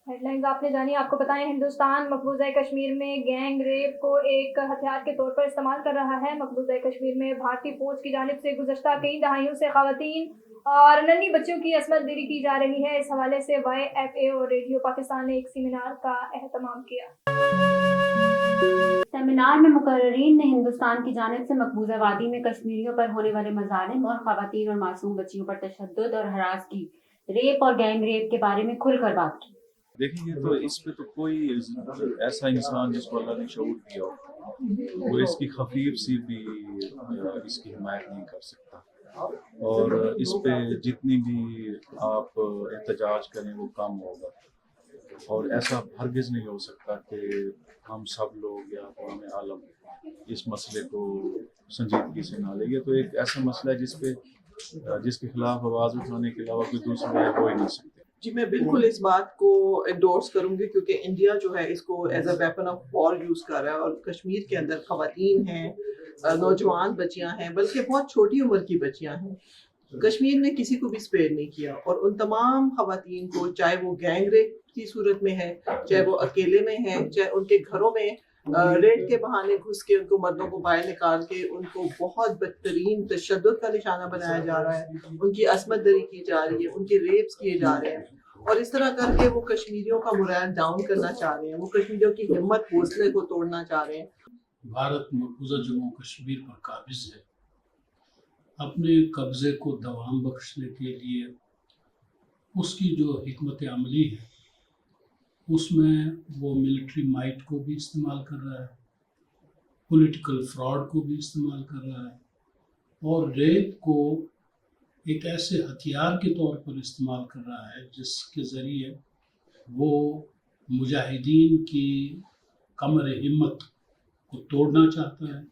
Head lines آپ نے جانی. آپ کو بتائیں ہندوستان مقبوضہ کشمیر میں گینگ ریپ کو ایک ہتھیار کے طور پر استعمال کر رہا ہے. مقبوضہ کشمیر میں بھارتی فوج کی جانب سے گزشتہ کئی دہائیوں سے خواتین اور ننھی بچیوں کی عصمت دری کی جا رہی ہے. اس حوالے سے YFA اور ریڈیو پاکستان نے ایک سیمینار کا اہتمام کیا. سیمینار میں مقررین نے ہندوستان کی جانب سے مقبوضہ وادی میں کشمیریوں پر ہونے والے مظالم اور خواتین اور معصوم بچیوں پر تشدد اور ہراسگی، ریپ اور گینگ ریپ کے بارے میں کھل کر بات کی. دیکھیں گے تو اس پہ تو کوئی ایسا انسان جس کو اللہ نے شعور دیا ہو وہ اس کی خفیف سی بھی اس کی حمایت نہیں کر سکتا. اور اس پہ جتنی بھی آپ احتجاج کریں وہ کم ہوگا. اور ایسا ہرگز نہیں ہو سکتا کہ ہم سب لوگ یا عوام عالم اس مسئلے کو سنجیدگی سے نہ لیں. یہ تو ایک ایسا مسئلہ ہے جس کے خلاف آواز اٹھانے کے علاوہ کوئی دوسری ہو ہی نہیں سکتی. جی میں بالکل اس بات کو انڈورس کروں گی کیونکہ انڈیا جو ہے اس کو as a weapon of war use کر رہا ہے. اور کشمیر کے اندر خواتین ہیں، نوجوان بچیاں ہیں، بلکہ بہت چھوٹی عمر کی بچیاں ہیں. کشمیر نے کسی کو بھی اسپیئر نہیں کیا اور ان تمام خواتین کو، چاہے وہ گینگ ریپ کی صورت میں ہے، چاہے وہ اکیلے میں ہیں، چاہے ان کے گھروں میں ریٹ کے بہانے گھس کے ان کو مردوں کو باہر نکال کے ان کو بہت بدترین تشدد کا نشانہ بنایا جا رہا ہے، ان کی عصمت دری کی جا رہی ہے، ان کے ریپس کیے جا رہے ہیں. اور اس طرح کر کے وہ کشمیریوں کا مورال ڈاؤن کرنا چاہ رہے ہیں، وہ کشمیریوں کی ہمت حوصلے کو توڑنا چاہ رہے ہیں. بھارت مقبوضہ جموں کشمیر پر قابض ہے. اپنے قبضے کو دوام بخشنے کے لیے اس کی جو حکمت عملی ہے اس میں وہ ملٹری مائٹ کو بھی استعمال کر رہا ہے، پولیٹیکل فراڈ کو بھی استعمال کر رہا ہے، اور ریپ کو ایک ایسے ہتھیار کے طور پر استعمال کر رہا ہے جس کے ذریعے وہ مجاہدین کی کمر ہمت کو توڑنا چاہتا ہے.